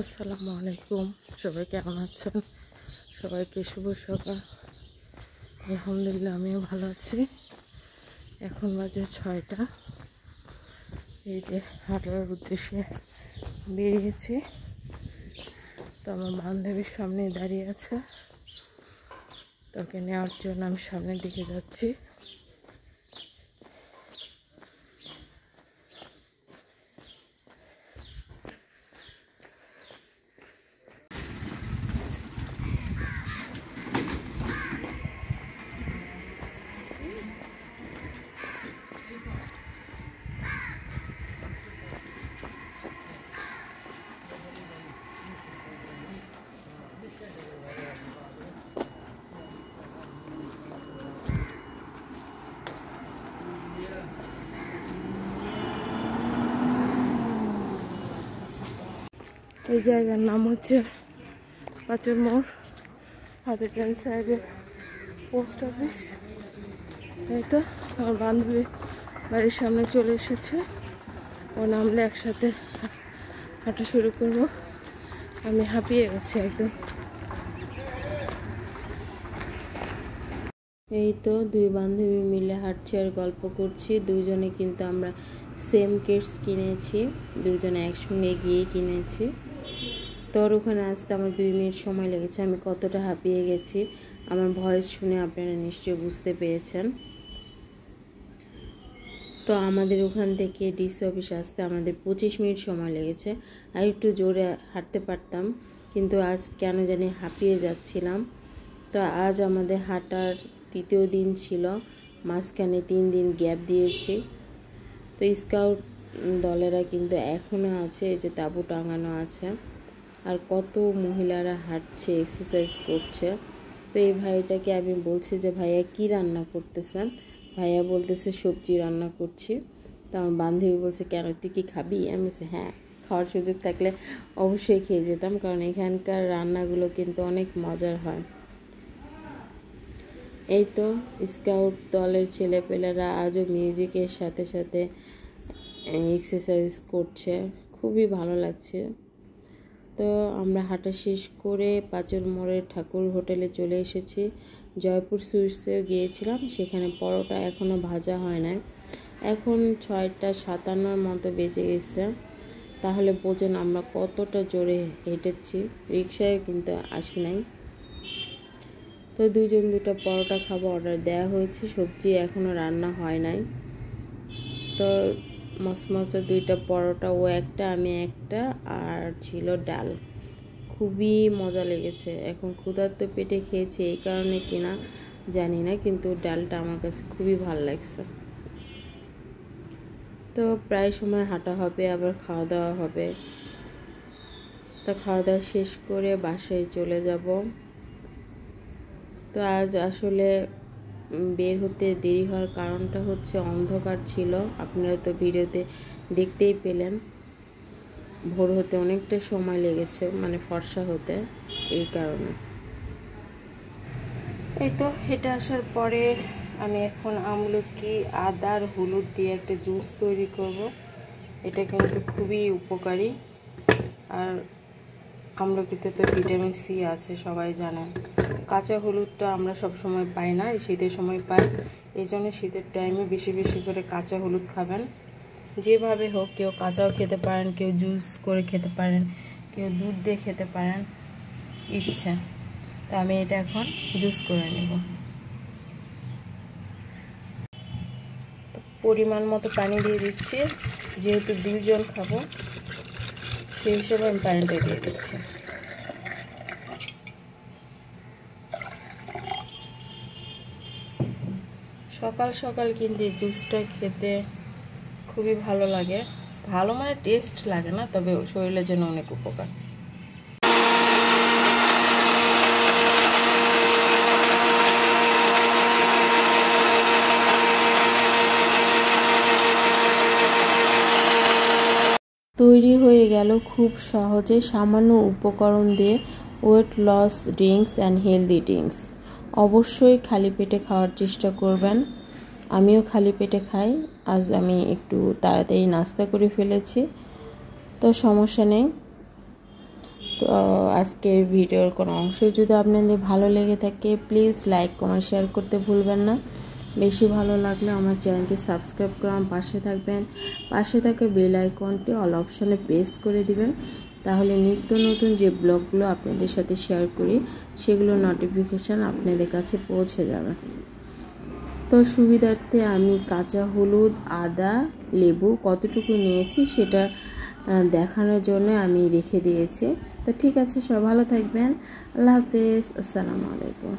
আসসালামু আলাইকুম। সবাই কেমন আছেন? সবাইকে শুভ সকাল। আলহামদুলিল্লাহ আমিও ভালো আছি। এখন বাজে 6টা। এই যে হাঁটার উদ্দেশ্যে বেরিয়েছি। তো আমার বান্ধবীর সামনে দাঁড়িয়ে আছে, তাকে নেওয়ার জন্য আমি সামনের দিকে যাচ্ছি। এই জায়গার নাম হচ্ছে পাঁচের মোড়, হাতের ডান সাইডে পোস্ট অফিস। এই তো আমার বান্ধবী বাড়ির সামনে চলে এসেছে। ও নামলে একসাথে হাঁটা শুরু করব। আমি হাঁপিয়ে গেছি একদম। এই তো দুই বান্ধবী মিলে হাঁটছি আর গল্প করছি। দুজনে কিন্তু আমরা সেম কিটস কিনেছি, দুজনে একসঙ্গে গিয়ে কিনেছি। তোর ওখানে আসতে আমার 2 মিনিট সময় লেগেছে। আমি কতটা হাঁপিয়ে গেছি আমার ভয়েস শুনে আপনারা নিশ্চয়ই বুঝতে পেরেছেন। তো আমাদের ওখান থেকে ডিসি অফিস আসতে আমাদের 25 মিনিট সময় লেগেছে। আর একটু জোরে হাঁটতে পারতাম, কিন্তু আজ কেন জানি হাঁপিয়ে যাচ্ছিলাম। তো আজ আমাদের হাঁটার 3য় দিন ছিল, মাঝখানে 3 দিন গ্যাপ দিয়েছি। তো স্কাউট দলেরা কিন্তু এখনও আছে, এই যে তাঁবু টাঙানো আছে, আর কত মহিলারা হাঁটছে, এক্সারসাইজ করছে। তো এই ভাইটাকে আমি বলছি যে ভাইয়া কি রান্না করতেছেন? ভাইয়া বলতেছে সবজি রান্না করছি। তো আমার বান্ধবী বলছে কেন, তুই কি খাবি? আমি বলছি হ্যাঁ, খাওয়ার সুযোগ থাকলে অবশ্যই খেয়ে যেতাম, কারণ এখানকার রান্নাগুলো কিন্তু অনেক মজার হয়। এই তো স্কাউট দলের ছেলেপেলেরা আজও মিউজিকের সাথে সাথে এক্সারসাইজ করছে, খুবই ভালো লাগছে। তো আমরা হাঁটা শেষ করে পাঁচের মোড়ের ঠাকুর হোটেলে চলে এসেছি। জয়পুর সুইটসে গিয়েছিলাম, সেখানে পরোটা এখনও ভাজা হয় না। এখন 6:57 মতো বেজে গেছে। তাহলে বোঝেন আমরা কতটা জোরে হেঁটেছি, রিক্সায় কিন্তু আসি নাই। তো দুজন 2টা পরোটা খাবো অর্ডার দেওয়া হয়েছে, সবজি এখনও রান্না হয় নাই। তো মসমসে 2টা পরোটা, ও একটা আমি একটা, আর ছিল ডাল। খুবই মজা লেগেছে। এখন ক্ষুধার্ত পেটে খেয়েছি, এই কারণে কিনা জানি না, কিন্তু ডালটা আমার কাছে খুবই ভালো লাগছে। তো প্রায় সময় হাঁটা হবে, আবার খাওয়া দাওয়া হবে। তো খাওয়া দাওয়া শেষ করে বাসায় চলে যাব। তো আজ আসলে বের হতে দেরি হওয়ার কারণটা হচ্ছে অন্ধকার ছিল, আপনারা তো ভিডিওতে দেখতেই পেলেন। ভোর হতে অনেকটা সময় লেগেছে, মানে ফর্সা হতে, এই কারণে। এই তো হেঁটে আসার পরে আমি এখন আমলকি, আদা আর হলুদ দিয়ে একটা জুস তৈরি করব। এটা কিন্তু খুবই উপকারী। আর আমলকিতে তো ভিটামিন সি আছে, সবাই জানেন। কাঁচা হলুদটা আমরা সব সময় পাই না, শীতের সময় পাই। এই জন্য শীতের টাইমে বেশি বেশি করে কাঁচা হলুদ খাবেন। যেভাবে হোক, কেউ কাঁচাও খেতে পারেন, কেউ জুস করে খেতে পারেন, কেউ দুধ দিয়ে খেতে পারেন, ইচ্ছে। তা আমি এটা এখন জুস করে নেব। পরিমাণ মতো পানি দিয়ে দিচ্ছি, যেহেতু 2 জন খাবো সেই হিসেবে আমি পানিটা দিয়ে দিচ্ছি। সকাল সকাল কিন্তু এই জুসটা খেতে খুবই ভালো লাগে। ভালো মানে টেস্ট লাগে না, তবে শরীরের জন্য অনেক উপকার। তৈরি হয়ে গেল খুব সহজে সামান্য উপকরণ দিয়ে weight loss drinks and healthy drinks. অবশ্যই খালি পেটে খাওয়ার চেষ্টা করবেন। আমিও খালি পেটে খাই। আজ আমি একটু তাড়াতাড়ি নাস্তা করে ফেলেছি, তো সমস্যা নেই। তো আজকের ভিডিওর কোনো অংশ যদি আপনাদের ভালো লেগে থাকে প্লিজ লাইক কমেন্ট শেয়ার করতে ভুলবেন না। বেশি ভালো লাগলে আমার চ্যানেলটি সাবস্ক্রাইব করে আমার পাশে থাকবেন। পাশে থাকা বেল আইকনটি অল অপশানে প্রেস করে দিবেন, তাহলে নিত্য নতুন যে ব্লগগুলো আপনাদের সাথে শেয়ার করি সেগুলো নোটিফিকেশান আপনাদের কাছে পৌঁছে যাবে। তো সুবিধার্থে আমি কাঁচা হলুদ, আদা, লেবু কতটুকু নিয়েছি সেটা দেখানোর জন্য আমি রেখে দিয়েছি। তো ঠিক আছে, সব ভালো থাকবেন। আল্লাহ হাফেজ, আসসালামু আলাইকুম।